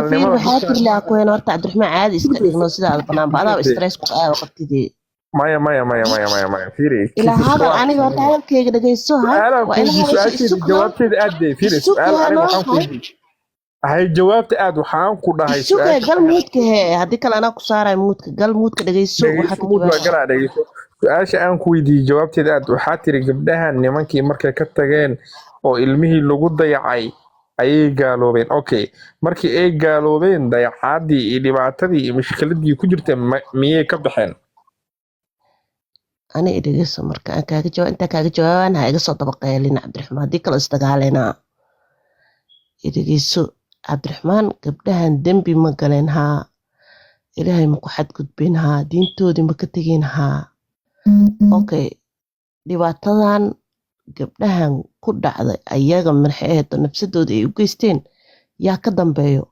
فير وحاتر لا كوين ورتا عبد الرحمن عادي اسكدغنو سدا البنان بعدا ستريس ku aad waqtidii maya fiiri ila hada aniga horta hadalkayga dhageyso hay waa ina hadasho jawaabteeda aad day fiiri su'aal aniga waxaan ku weydiiyay hay jawaabta aad waxaan ku dhahay su'aal gal muudka hadii kale ana ku saaray muudka gal muudka dhageyso waxa ka jawaab su'aasha aan ku weydiiyay jawaabteeda aad waxa tiri gabdhahan nimankii markay ka tageen oo ilmihii lagu dayacay ayay gaaloobeen okay markii ay gaaloobeen dayacaadii iyo dhibaatadii iyo mushkiladii ku jirtay miyay ka baxeen أنا إذا قصة مركا كاجو أنت كاجو أنا هاي قصة طبقة لنا عبد الرحمن ديك الاستقالنا إذا قصة عبد الرحمن قبلها ندم بمقالنها إلهي مقحد قد بينها دين تودي مكتجينها أوكي دي بعطان قبلها كل عضي أيام من حياة نفس دودي وقيستين يا كدم بيو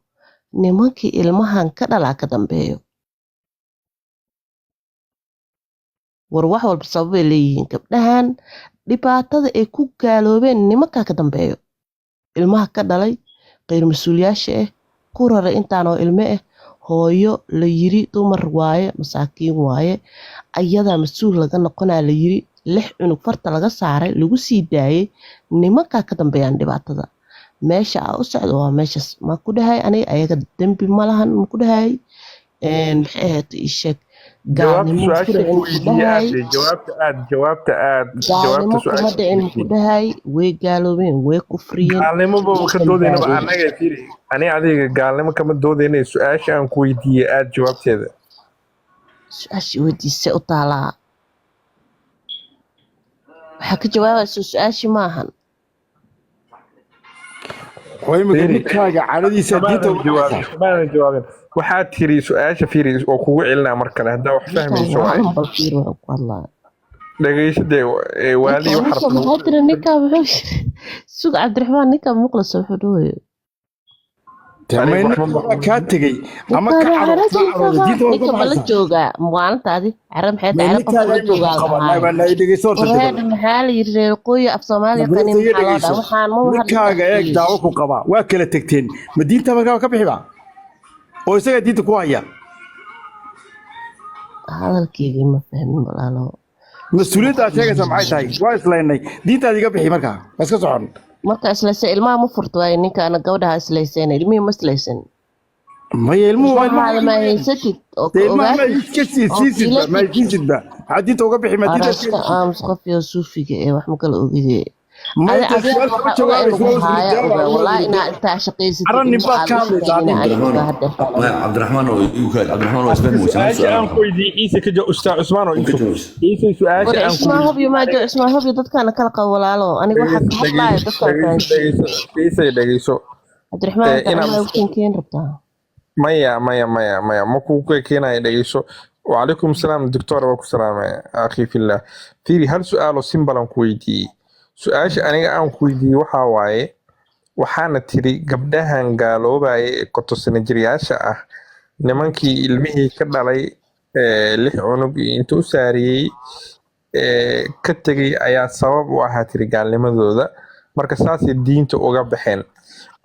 نمكي المهان كذا لا كدم بيو warwax walba sababay leeyihiin gabdhahan dhibaatada ay ku gaaloobeen nimanka ka dambeeyo ilmaha ka dhalay qeyr mas'uuliyaasha ah ku raray intaan oo ilmo ah hooyo la yiri dumar waaye masaakiin waaye ayada mas'uul laga noqonaa la yiri 6 cunug farta laga saaray lagu sii daayay nimanka ka dambeeyaan dhibaatada meesha u socdo waa meeshas ma ku dhahay aniga ayaga dambi ma lahan ma ku dhahay maxay ahayd ishak jawaabta su'aasha ku dhahay way gaaloobeen way kufriyeen gaalnimo ka doodayna anaga fiiri ani adiga gaalnimo kama doodayna su'aasha aan ku weydiiyay aad jawaabteeda su'aasha weydiisay u taalaa waxa ka jawaabayso su'aashi maahan way magaalkaaga caadadiisa diinta u jawaabin waxaa tiri su'aasha fiiri oo kugu celinaa mar kale hadaa wax fahmayso dhageysade waali wax xarfan ninka wuxuu suuq Cabdiraxmaan ninka muqlas wuxuu dhawayo tamayna ka tagay ama ka carabta ninka bala jooga maalintaadi carab maxay tahay qof jooga maxaa la yiri qoyo af Soomaaliya qani maxaa waxaan ma ninkaaga eeg daawo ku qaba waa kala tagteen ma diinta markaa ka bixiba oo isaga diinta ku haya hadalkayga ma fahmin walaalo mas'uuliyadda sheegaysa maxay tahay waa islaynay diintaadi ka bixi markaa iska socon marka islaysan ilmaha ma furto ay ninkaana gabadha islaysan ilmihi ma islaysan ma ilmuhu ma haysatid oo ilmaha iska siisidba ma siisidba hadii tooga bixi ma diinta aams qof iyo suufiga ee wax ma kala ogidee والله إن أنت شقيس عبد الرحمن واسمه سؤال أنكو يدي إيسا كجا أستاذ عثمان إيسا سؤال اسمه هو ما جو اسمه هو ضد كان كلقة ولا له أنا واحد حطاه ضد كان إيسا دقيسو عبد الرحمن أنا ممكن كين ربطها مايا مكو كينا دقيسو وعليكم السلام الدكتور وعليكم السلام أخي في الله فيري هل سؤال سيمبل أنكو يدي su-aasha aniga aan ku weydiiyey waxaa waaye waxaana tiri gabdhahan gaaloobaya ee kotosana jiryaasha ah nimankii ilmihii ka dhalay 6 cunug inta u saariyey ka tegay ayaa sabab u ahaa tiri gaalnimadooda marka saasay diinta uga baxeen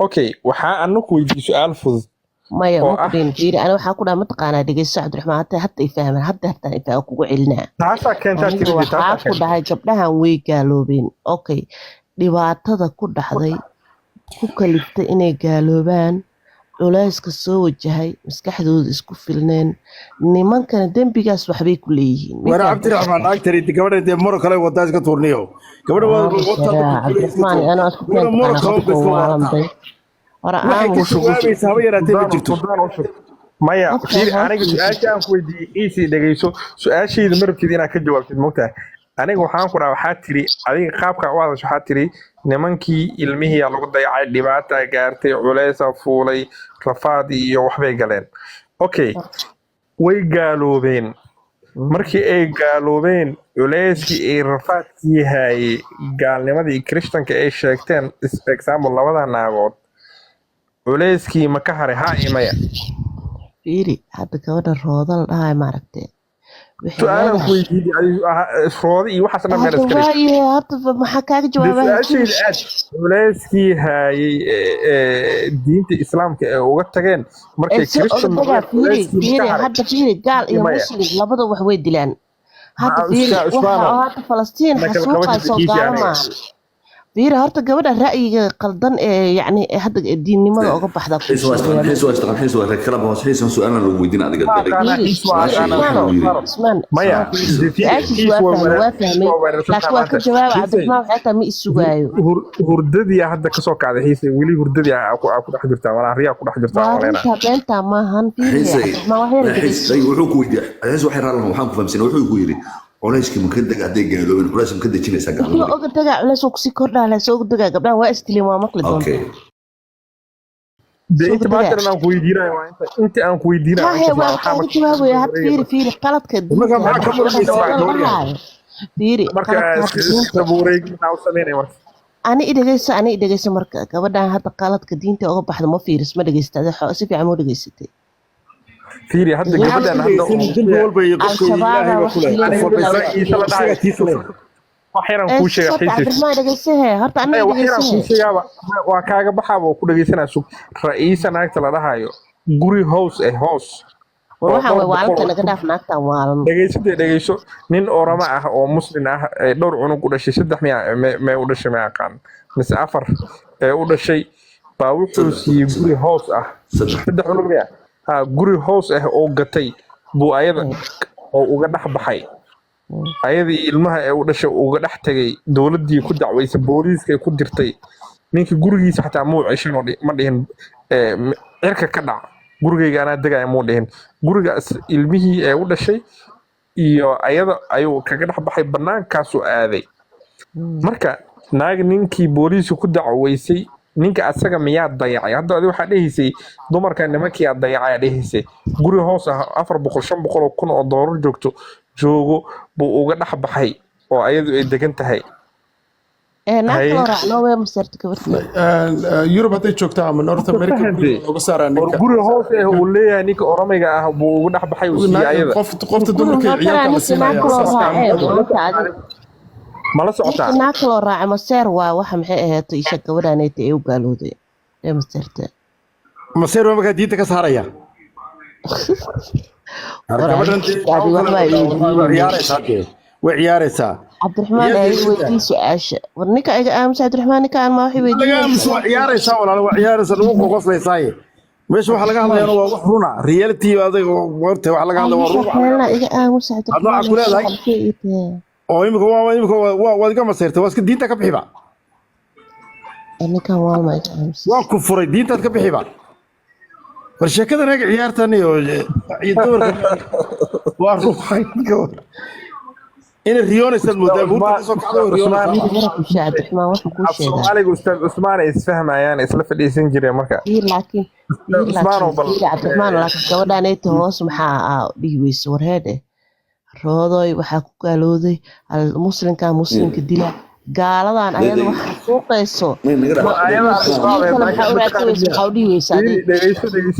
okay waxaa anu ku weydiiyey su-aal fudud maya maqdin jiiri ana waxa ku dhaama taqaanaa dhageyso Cabdiraxmaan hadda ay fahmaan hadda ay kugu celinaa taasa keenta tiri taasa ku dhahay gabdhahan way gaaloobeen okay dhibaatada ku dhaxday ku kaliftay inay gaaloobaan culayska soo wajahay maskaxdooda isku filneen nimankana dambigaas waxbay ku leeyihiin wara Cabdiraxmaan agtari gabadha maro kale wadaas ka tuurniyo gabadha Cabdiraxmaan ana isku keenay maya aniga su-aasha aan ku weydiiyey iisii dhegeyso su-aashayda ma rabtid inaad ka jawaabtid mogtahay aniga waxaan ku dhaha waxaa tiri adiga qaabka u hadasho waxaa tiri nimankii ilmihii lagu dayacay dhibaata gaartay culeysa fuulay rafaad iyo waxbay galeen okay way gaaloobeen markii ay gaaloobeen culeyskii ay rafaadkii hayay gaalnimadii kirishtanka ay sheegteen example labada naagood culeyskii ma ka haray haa imaya fiiri hadda gabadha roodal dhahay maaragtay سؤال كويدي فاضي وحسنا من هذا السكريبت واي هذا ما حكاك جوابها سؤال شيء ولاسكي هاي دينة الإسلام وقتين مركز كريستيان فيري هذا فيري قال يا مسلم لبضوا وحوي دلان هذا فيري هذا فلسطين حسوقها سوق ما فيري هرت قبل الرأي قلدن يعني هذا الدين ما هو قبح ذا حيث واشتغل حيث الكلام هو حيث سؤالنا لو ويدين على قد اسمان مايا لكن واحد جواب عبد الرحمن حتى مي السجايو هرددي هذا كسوق على حيث ولي هرددي أكو حجرتها ولا ريا أكو حجرتها ولا أنا بنت ما هن فيري ما وحير حيث وحوك ويدي حيث وحير الله وحامك فهمسين وحوك ويدي وليش كم كده قاعد يقولون وليش كده تجيني سجل لو أقدر تجا ولا سوق سكر على سوق دقة قبل هو استلم ما مقلد أوكي ده أنت ما ترى أنا كويدينا أنت أنا كويدينا ها هي واحد جواب يا فيري غلط كده فيري أنا إدريس مركا كبدا هذا غلط كدينتي أو بحد ما فيرس ما دقيست هذا حاسب في عمود دقيستي فيري هذا قبل waxyaraan kuu sheegay waa kaaga baxaaba oo ku dhageysanaa sug ra'iisa naagta la dhahayo guri hoos hoos dhegeyso nin orama ah oo muslin ah dhowr cunug u dhashay 3 may u dhashay ma aqaan mise 4 u dhashay baa wuxuu siiyey guri hoos ah 3 cunug guri hoos ah oo gatay buu ayada oo uga dhex baxay ayadii ilmaha ee u dhashay uga dhex tagay dawladii ku dacwaysa booliiska ku dirtay ninkii gurigiisa xataa muu cishin ma dhihin cirka ka dhac gurigayga anaa degaya muu dhihin gurigaas ilmihii ee u dhashay iyo ayada ayuu kaga dhex baxay banaankaasuu aaday marka naag ninkii booliiska ku dacwaysay ninka asaga miyaa dayacay hadda adiga waxaa dhehaysay dumarka nimankii aad dayacay dhehaysay guri hoos ah 400-500 kun oo doolar joogo buu uga dhex baxay oo ayadu ay degan tahay Yurub hadday joogtaa ama North America uga saaraa ninka guri hoos uu leeyahay ninka Oromiga ah buu uga dhex baxay uu siiyay ayada qofta dumarka ciyaalka la siinaya ma la socotaa naag loo raacay maseer waa waxa maxay ahayd isha gabadhaneeta ay u gaalooday ee maseerta maseer waa markaa diinta ka saaraya وعيارتها عبد الرحمن ويدي سؤال ورنيك امس عبد الرحمن كان ما وحي ويدي امس عيارتها ولا وعيارتها لو قصليساي مش waxa laga hadlayo waa wax runa reality adiga warta waxa laga hadlayo waa runa لا iga aamus عبد الرحمن oo imika waa iga maseerta waa iska diinta ka bixiba ninka waa ma aamus waa ku furay diinta ka bixiba warshakada naga ciyaartan iyo doorka waa ruuxay in riyoonis mudaabuurta soo kacdo Soomaaliga ustaad Usmaan ay isfahmayaan isla fadhiisan jireen marka laakiin Cabdiraxmaan laakiin gabadhaneeta hoos maxaa dhiibayso warheede roodoy waxa ku gaalooday muslimka dila gaaladan ayada waxa suuqayso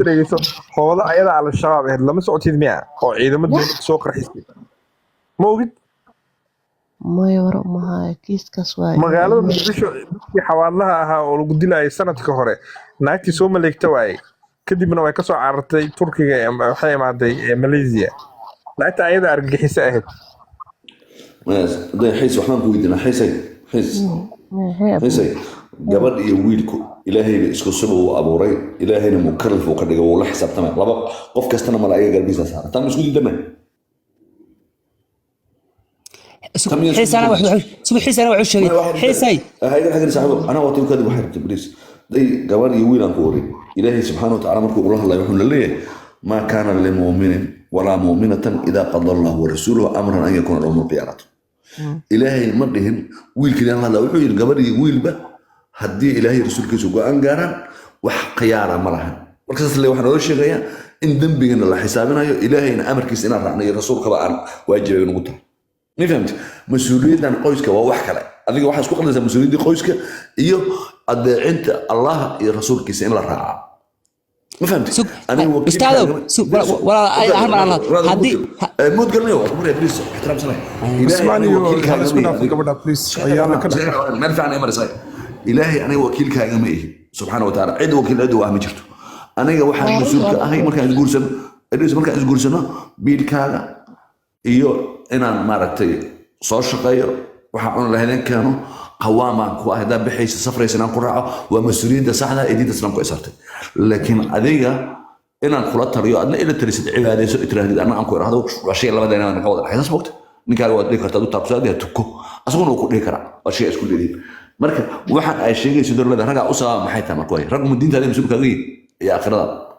dhegeyso hooda ayada al-shabaab ahayd lama socotid miya oo ciidamada soo qarxisay ma ogid kiiskaas waa magaalada Muqdisho dadkii xawaadlaha ahaa oo lagu dilayay sanadka hore naagtii soo maleegta waayay kadibna way ka soo carartay Turkiga waxay imaaday Malaysia naagta ayada argagixisa ahayd ده حيث وحنا بويدنا حيث gabadh iyo wiilku ilaahayna isku soo abuuray ilaahayna mukallaf oo ka dhigay oo la xisaabtamay laba qof kastana malaa'iga galbiisa saaran tan isku diidana حسنا وحش شيء حسي هاي الحاجه صاحبه انا وقت كده واحد تبريس دي gabadh iyo wiil aan ku oray ilaahay subhanahu wa ta'ala markuu Allah wuxuu leeyahay ma kana lil mu'minin wala mu'minatan idha qada Allah wa rasuluhu amran an yakuna lahum qiyaratu ilaahay ma dhihin wiilkii aan la wuxuu yiri gabadh iyo wiilba haddii ilaahay rasuulkiisu go'aan gaaraan wax qiyaara ma lahan markaas le waxaan oo sheegayaa in dambigana la xisaabinayo ilaahayna amarkiisa inaan raacnayo rasuulka aan waajibay ugu tahay نفهمت مسؤوليتنا قويسك وواح كلا أذيك واحد سكوت لازم مسؤوليتي قويسك إيوه أنت الله يا رسولك سين الرعاة ما فهمت سوق انا وكيل استاذ سوق ولا اهم على هدي مود قال عمر يا بليز احترام سنه اسمعني اسكو دافع قبل بليز ايانا كده ما نفع انا مرساي الهي انا وكيل كاغا ايه سبحانه وتعالى عيد وكيل عيد واه ما جرتو aniga waxaan masuulka ahay markaan isguursano idris markaan isguursano biilkaaga iyo inaan maaragtay soo shaqeeyo waxa aan lahayn kaano qawaama ku ah hada bixaysa safraysan ku raaco waa mas'uuliyadda saxda ee diinta islaamku ay saartay laakiin adiga inaan kula tariyo adna ila tarisid cibaadayso itraadid ana aan ku iraahdo waa shay labadana aan ka wada xisas waqti ninkaaga waad dhigi kartaa taabsaad tuko asaguna uu ku dhigi karaa waa shay isku dhigin marka waxaan ay sheegayso dowladda raga u sabab maxay tahay markay rag mudiinta ay mas'uulka yihiin يا آخرة